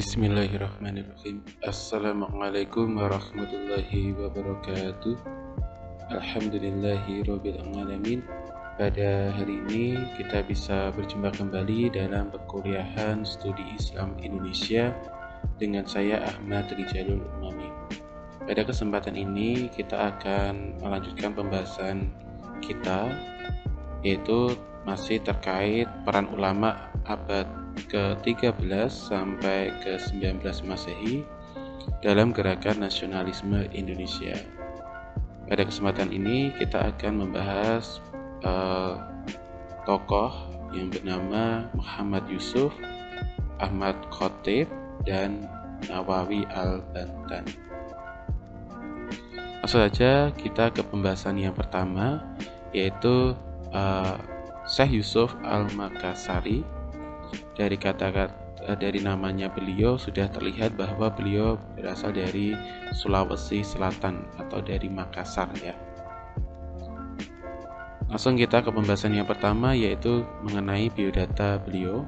Bismillahirrahmanirrahim. Assalamualaikum warahmatullahi wabarakatuh. Alhamdulillahi rabbil alamin. Pada hari ini kita bisa berjumpa kembali dalam perkuliahan studi Islam Indonesia dengan saya Ahmad Rijalul Umami. Pada kesempatan ini kita akan melanjutkan pembahasan kita, yaitu masih terkait peran ulama abad ke-13 sampai ke-19 Masehi dalam gerakan nasionalisme Indonesia. Pada kesempatan ini kita akan membahas tokoh yang bernama Muhammad Yusuf, Ahmad Khatib, dan Nawawi Al-Bantan. Langsung saja kita ke pembahasan yang pertama, yaitu Syekh Yusuf Al-Makassari. Dari namanya beliau sudah terlihat bahwa beliau berasal dari Sulawesi Selatan atau dari Makassar ya. Langsung kita ke pembahasan yang pertama, yaitu mengenai biodata beliau.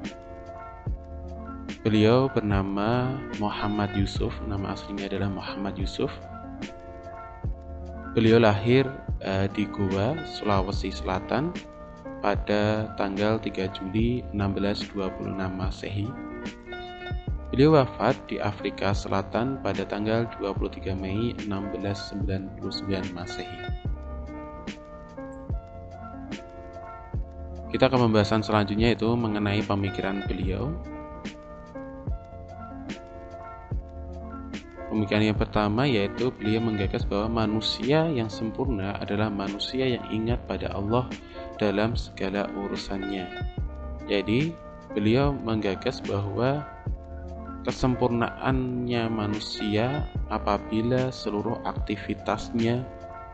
Beliau bernama Muhammad Yusuf, nama aslinya adalah Muhammad Yusuf. Beliau lahir di Goa, Sulawesi Selatan pada tanggal 3 Juli 1626 Masehi. Beliau wafat di Afrika Selatan pada tanggal 23 Mei 1699 Masehi. Kita ke pembahasan selanjutnya, yaitu mengenai pemikiran beliau. Pemikiran yang pertama yaitu beliau menggagas bahwa manusia yang sempurna adalah manusia yang ingat pada Allah dalam segala urusannya. Jadi beliau menggagas bahwa kesempurnaannya manusia apabila seluruh aktivitasnya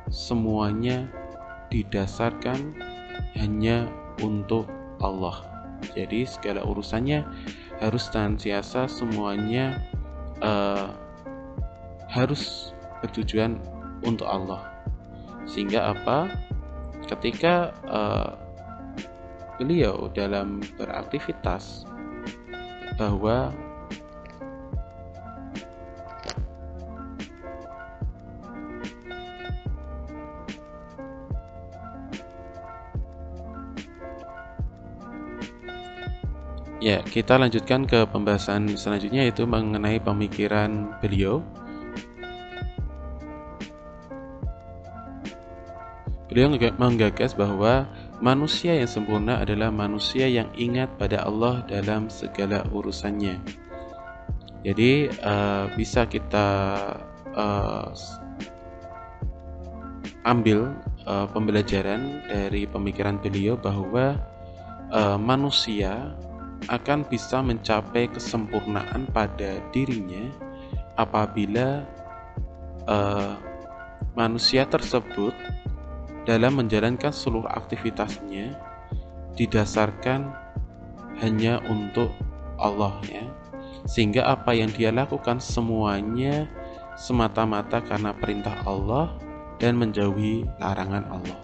semuanya didasarkan hanya untuk Allah. Jadi segala urusannya harus senantiasa semuanya harus bertujuan untuk Allah. Sehingga apa? Ketika beliau dalam beraktivitas bahwa ya, kita lanjutkan ke pembahasan selanjutnya, yaitu mengenai pemikiran beliau. Beliau menggagas bahwa manusia yang sempurna adalah manusia yang ingat pada Allah dalam segala urusannya. Jadi bisa kita ambil pembelajaran dari pemikiran beliau bahwa manusia akan bisa mencapai kesempurnaan pada dirinya apabila manusia tersebut dalam menjalankan seluruh aktivitasnya didasarkan hanya untuk Allah ya. Sehingga apa yang dia lakukan semuanya semata-mata karena perintah Allah dan menjauhi larangan Allah.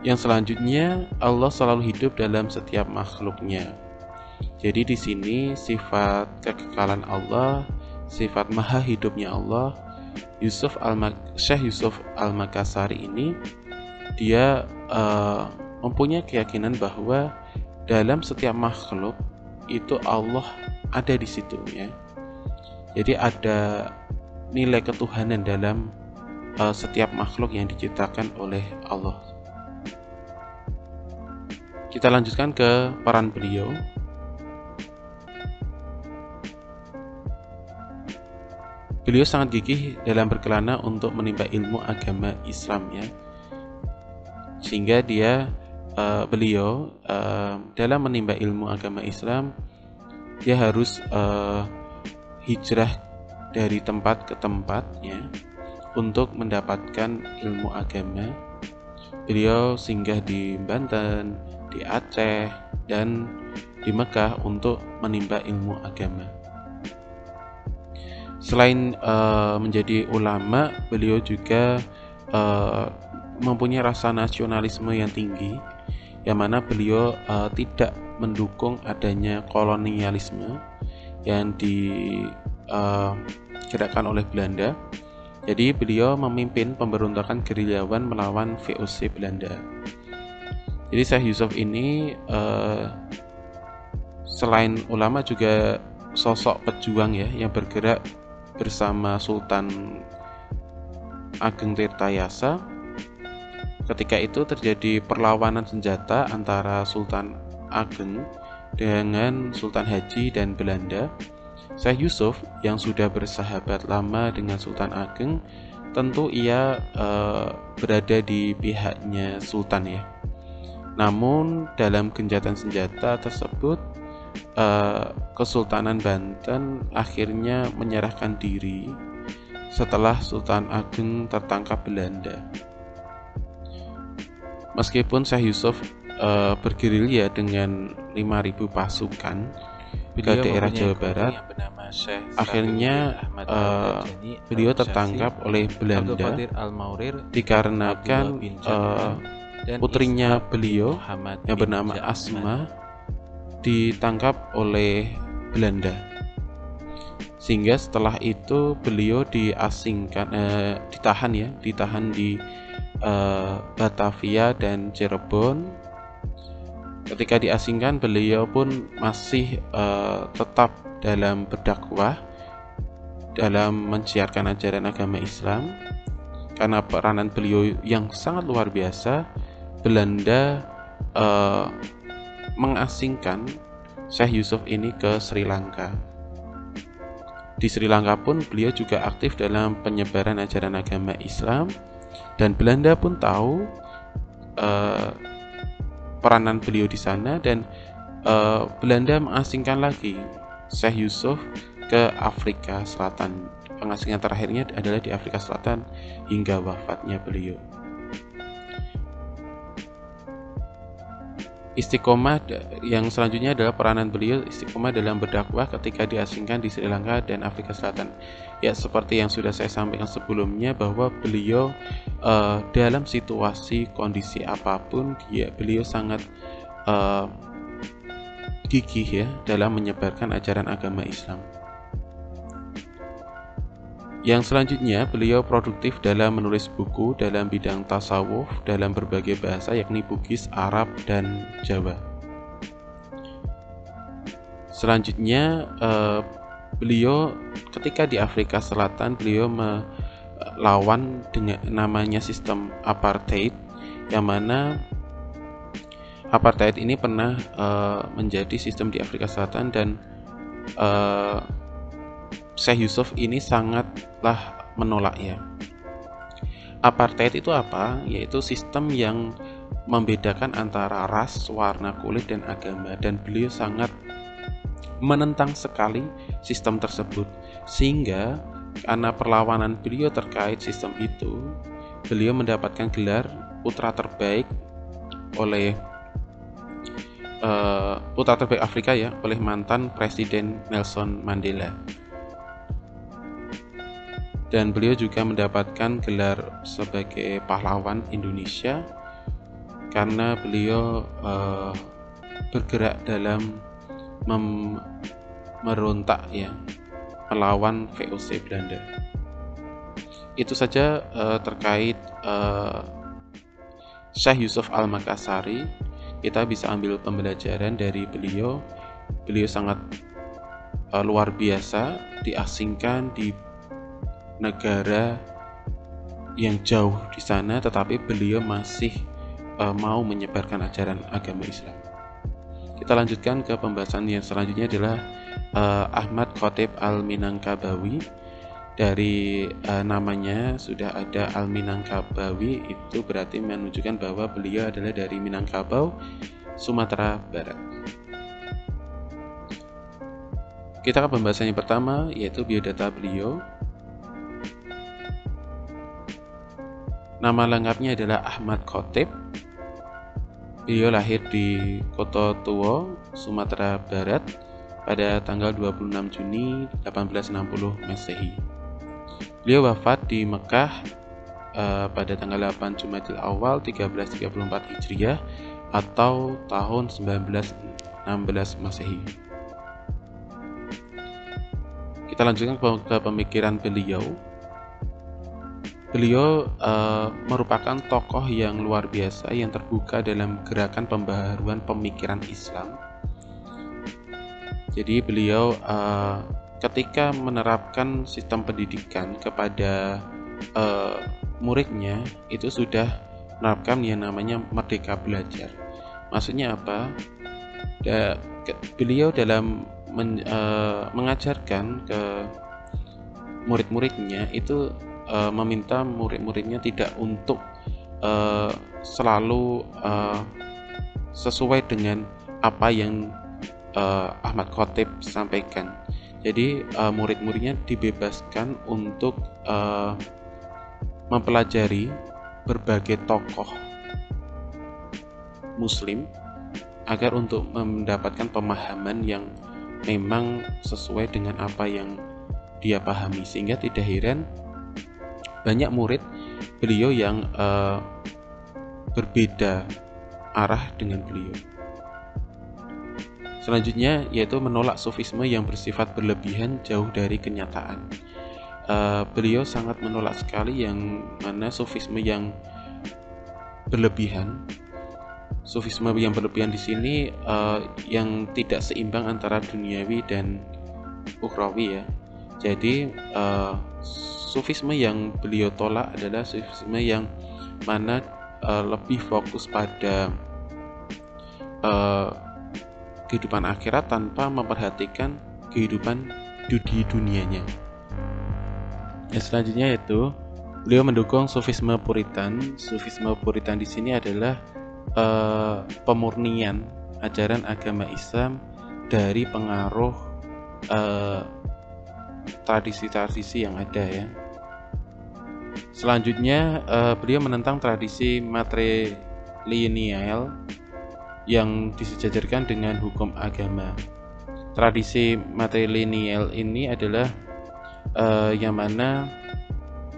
Yang selanjutnya, Allah selalu hidup dalam setiap makhluknya. Jadi di sini sifat kekekalan Allah, sifat maha hidupnya Allah, Syekh Yusuf Al-Makassari ini dia mempunyai keyakinan bahwa dalam setiap makhluk itu Allah ada di situ ya. Jadi ada nilai ketuhanan dalam setiap makhluk yang diciptakan oleh Allah. Kita lanjutkan ke peran beliau. Beliau sangat gigih dalam berkelana untuk menimba ilmu agama Islam ya. Sehingga beliau dalam menimba ilmu agama Islam, dia harus hijrah dari tempat ke tempat ya untuk mendapatkan ilmu agama. Beliau singgah di Banten, di Aceh, dan di Mekah untuk menimba ilmu agama. Selain menjadi ulama, beliau juga mempunyai rasa nasionalisme yang tinggi, yang mana beliau tidak mendukung adanya kolonialisme yang digerakkan oleh Belanda. Jadi beliau memimpin pemberontakan gerilyawan melawan VOC Belanda. Jadi Syekh Yusuf ini selain ulama juga sosok pejuang ya, yang bergerak bersama Sultan Ageng Tirtayasa. Ketika itu terjadi perlawanan senjata antara Sultan Ageng dengan Sultan Haji dan Belanda. Syekh Yusuf yang sudah bersahabat lama dengan Sultan Ageng, tentu ia berada di pihaknya Sultan ya. Namun dalam gencatan senjata tersebut, Kesultanan Banten akhirnya menyerahkan diri setelah Sultan Ageng tertangkap Belanda. Meskipun Syekh Yusuf bergerilya dengan 5.000 pasukan ke daerah Jawa Barat, akhirnya beliau tertangkap oleh Belanda dikarenakan putrinya beliau yang bernama Asma ditangkap oleh Belanda, sehingga setelah itu beliau ditahan di Batavia dan Cirebon. Ketika diasingkan, beliau pun masih tetap dalam berdakwah, dalam mensiarkan ajaran agama Islam. Karena peranan beliau yang sangat luar biasa, Belanda mengasingkan Syekh Yusuf ini ke Sri Lanka. Di Sri Lanka pun beliau juga aktif dalam penyebaran ajaran agama Islam, dan Belanda pun tahu peranan beliau di sana, dan Belanda mengasingkan lagi Syekh Yusuf ke Afrika Selatan. Pengasingan terakhirnya adalah di Afrika Selatan hingga wafatnya beliau. Istiqomah yang selanjutnya adalah peranan beliau istiqomah dalam berdakwah ketika diasingkan di Sri Lanka dan Afrika Selatan. Ya, seperti yang sudah saya sampaikan sebelumnya, bahwa beliau dalam situasi kondisi apapun, beliau sangat gigih ya dalam menyebarkan ajaran agama Islam. Yang selanjutnya, beliau produktif dalam menulis buku dalam bidang tasawuf dalam berbagai bahasa, yakni Bugis, Arab, dan Jawa. Selanjutnya, beliau ketika di Afrika Selatan, beliau melawan dengan namanya sistem apartheid, yang mana apartheid ini pernah menjadi sistem di Afrika Selatan, dan Syekh Yusuf ini sangatlah menolaknya. Apartheid itu apa? Yaitu sistem yang membedakan antara ras, warna kulit, dan agama, dan beliau sangat menentang sekali sistem tersebut. Sehingga karena perlawanan beliau terkait sistem itu, beliau mendapatkan gelar putra terbaik oleh putra terbaik Afrika ya, oleh mantan Presiden Nelson Mandela. Dan beliau juga mendapatkan gelar sebagai pahlawan Indonesia karena beliau bergerak dalam merontak ya, melawan VOC Belanda. Itu saja terkait Syekh Yusuf Al-Makassari. Kita bisa ambil pembelajaran dari beliau. Beliau sangat luar biasa, diasingkan di negara yang jauh di sana, tetapi beliau masih mau menyebarkan ajaran agama Islam. Kita lanjutkan ke pembahasan yang selanjutnya adalah Ahmad Khotib Al-Minangkabawi. Dari namanya sudah ada Al-Minangkabawi, itu berarti menunjukkan bahwa beliau adalah dari Minangkabau, Sumatera Barat. Kita ke pembahasan yang pertama, yaitu biodata beliau. Nama lengkapnya adalah Ahmad Khotib. Beliau lahir di Koto Sumatera Barat pada tanggal 26 Juni 1860 Masehi. Beliau wafat di Mekah pada tanggal 8 Jumadil Awal 1334 Hijriah atau tahun 19 16 Masehi. Kita lanjutkan ke pemikiran beliau. Beliau merupakan tokoh yang luar biasa yang terbuka dalam gerakan pembaharuan pemikiran Islam. Jadi beliau ketika menerapkan sistem pendidikan kepada muridnya itu sudah menerapkan yang namanya merdeka belajar. Maksudnya apa? Beliau dalam mengajarkan ke murid-muridnya itu meminta murid-muridnya tidak untuk selalu sesuai dengan apa yang Ahmad Khatib sampaikan. Jadi murid-muridnya dibebaskan untuk mempelajari berbagai tokoh Muslim agar untuk mendapatkan pemahaman yang memang sesuai dengan apa yang dia pahami, sehingga tidak heran banyak murid beliau yang berbeda arah dengan beliau. Selanjutnya yaitu menolak sufisme yang bersifat berlebihan jauh dari kenyataan. Beliau sangat menolak sekali yang mana sufisme yang berlebihan. Sufisme yang berlebihan di sini yang tidak seimbang antara duniawi dan ukhrawi ya. Jadi sufisme yang beliau tolak adalah sufisme yang mana lebih fokus pada kehidupan akhirat tanpa memperhatikan kehidupan di dunianya. Yang selanjutnya yaitu beliau mendukung sufisme Puritan. Sufisme Puritan di sini adalah pemurnian ajaran agama Islam dari pengaruh tradisi-tradisi yang ada ya. Selanjutnya beliau menentang tradisi matrilineal yang disejajarkan dengan hukum agama. Tradisi matrilineal ini adalah yang mana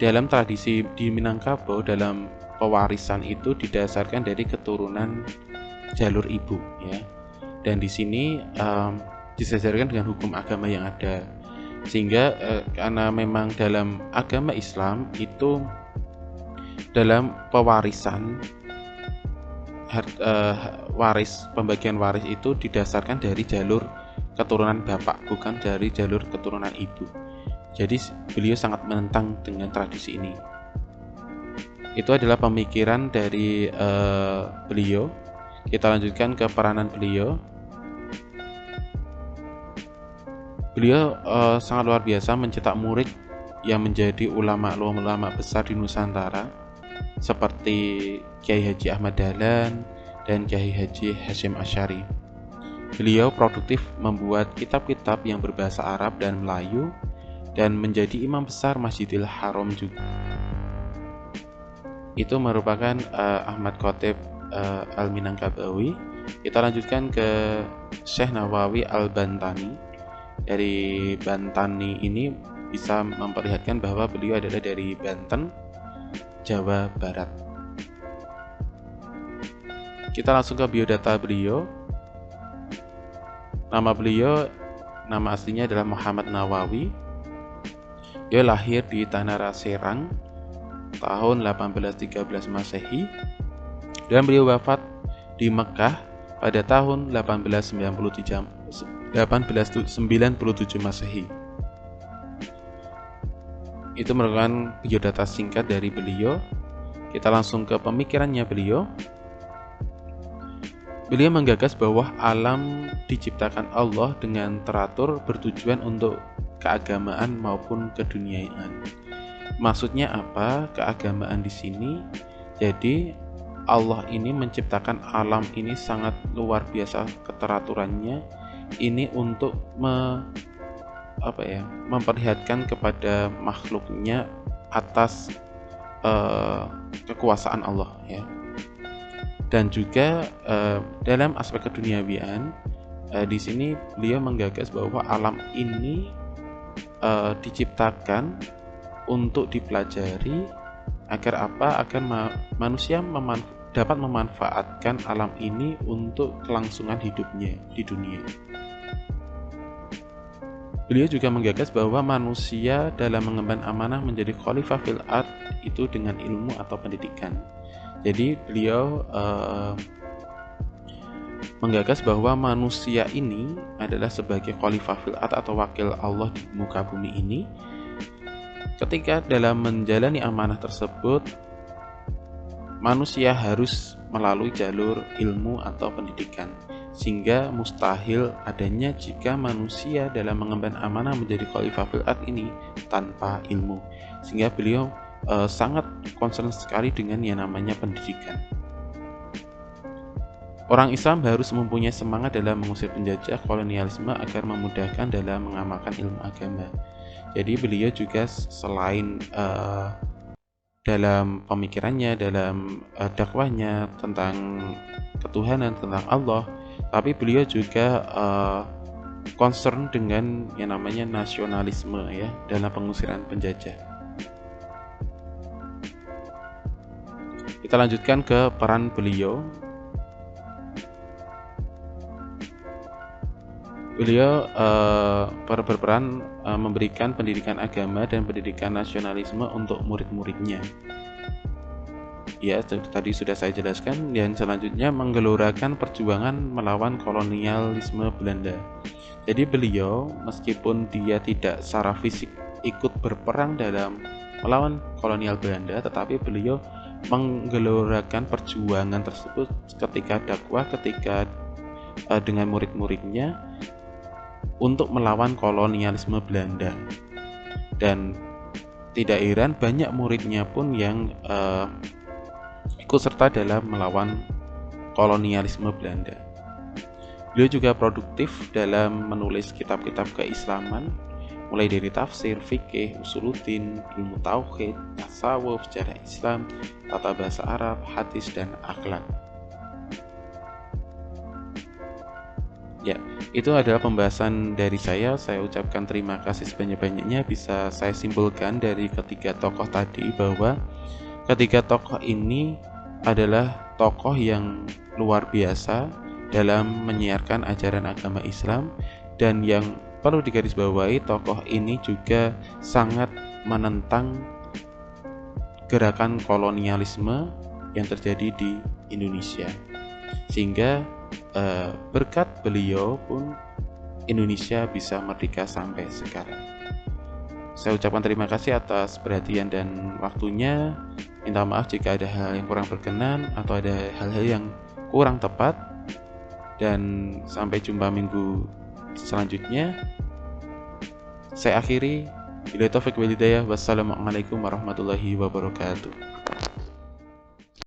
dalam tradisi di Minangkabau dalam pewarisan itu didasarkan dari keturunan jalur ibu ya. Dan di sini disejajarkan dengan hukum agama yang ada. Sehingga karena memang dalam agama Islam itu dalam pewarisan pembagian waris itu didasarkan dari jalur keturunan bapak, bukan dari jalur keturunan ibu. Jadi beliau sangat menentang dengan tradisi ini. Itu adalah pemikiran dari beliau. Kita lanjutkan ke peranan beliau. Beliau sangat luar biasa mencetak murid yang menjadi ulama besar di Nusantara seperti Kiai Haji Ahmad Dahlan dan Kiai Haji Hasyim Asy'ari. Beliau produktif membuat kitab-kitab yang berbahasa Arab dan Melayu dan menjadi imam besar Masjidil Haram juga. Itu merupakan Ahmad Khatib Al-Minangkabawi. Kita lanjutkan ke Syekh Nawawi Al-Bantani. Dari Bantani ini bisa memperlihatkan bahwa beliau adalah dari Banten, Jawa Barat. Kita langsung ke biodata beliau. Nama aslinya adalah Muhammad Nawawi. Dia lahir di Tanara Serang tahun 1813 Masehi dan beliau wafat di Mekah pada tahun 1897 Masehi. Itu merupakan biodata singkat dari beliau. Kita langsung ke pemikirannya beliau. Beliau menggagas bahwa alam diciptakan Allah dengan teratur bertujuan untuk keagamaan maupun keduniaan. Maksudnya apa? Keagamaan di sini. Jadi Allah ini menciptakan alam ini sangat luar biasa keteraturannya. Ini untuk memperlihatkan kepada makhluknya atas kekuasaan Allah ya. Dan juga dalam aspek keduniawian di sini beliau menggagas bahwa alam ini diciptakan untuk dipelajari agar apa? Agar manusia dapat memanfaatkan alam ini untuk kelangsungan hidupnya di dunia. Beliau juga menggagas bahwa manusia dalam mengemban amanah menjadi khalifah fil ard itu dengan ilmu atau pendidikan. Jadi beliau menggagas bahwa manusia ini adalah sebagai khalifah fil ard atau wakil Allah di muka bumi ini. Ketika dalam menjalani amanah tersebut, manusia harus melalui jalur ilmu atau pendidikan, sehingga mustahil adanya jika manusia dalam mengemban amanah menjadi khalifah fil ard ini tanpa ilmu. Sehingga beliau sangat concern sekali dengan yang namanya pendidikan. Orang Islam harus mempunyai semangat dalam mengusir penjajah kolonialisme agar memudahkan dalam mengamalkan ilmu agama. Jadi beliau juga selain dalam pemikirannya, dalam dakwahnya tentang ketuhanan, tentang Allah, tapi beliau juga concern dengan yang namanya nasionalisme ya dalam pengusiran penjajah. Kita lanjutkan ke peran beliau. Beliau berperan memberikan pendidikan agama dan pendidikan nasionalisme untuk murid-muridnya. Ya, tadi sudah saya jelaskan. Dan selanjutnya menggelorakan perjuangan melawan kolonialisme Belanda. Jadi beliau meskipun dia tidak secara fisik ikut berperang dalam melawan kolonial Belanda, tetapi beliau menggelorakan perjuangan tersebut ketika dakwah, ketika dengan murid-muridnya untuk melawan kolonialisme Belanda. Dan tidak heran banyak muridnya pun yang ikut serta dalam melawan kolonialisme Belanda. Beliau juga produktif dalam menulis kitab-kitab keislaman, mulai dari tafsir, fikih, usuluddin, ilmu tauhid, tasawuf, sejarah Islam, tata bahasa Arab, hadis, dan akhlak. Ya, itu adalah pembahasan dari saya. Saya ucapkan terima kasih sebanyak-banyaknya. Bisa saya simpulkan dari ketiga tokoh tadi bahwa ketiga tokoh ini adalah tokoh yang luar biasa dalam menyiarkan ajaran agama Islam, dan yang perlu digarisbawahi, tokoh ini juga sangat menentang gerakan kolonialisme yang terjadi di Indonesia. Sehingga berkat beliau pun Indonesia bisa merdeka sampai sekarang. Saya ucapkan terima kasih atas perhatian dan waktunya. Minta maaf jika ada hal yang kurang berkenan atau ada hal-hal yang kurang tepat. Dan sampai jumpa minggu selanjutnya. Saya akhiri. Billahi taufiq wal hidayah. Wassalamualaikum warahmatullahi wabarakatuh.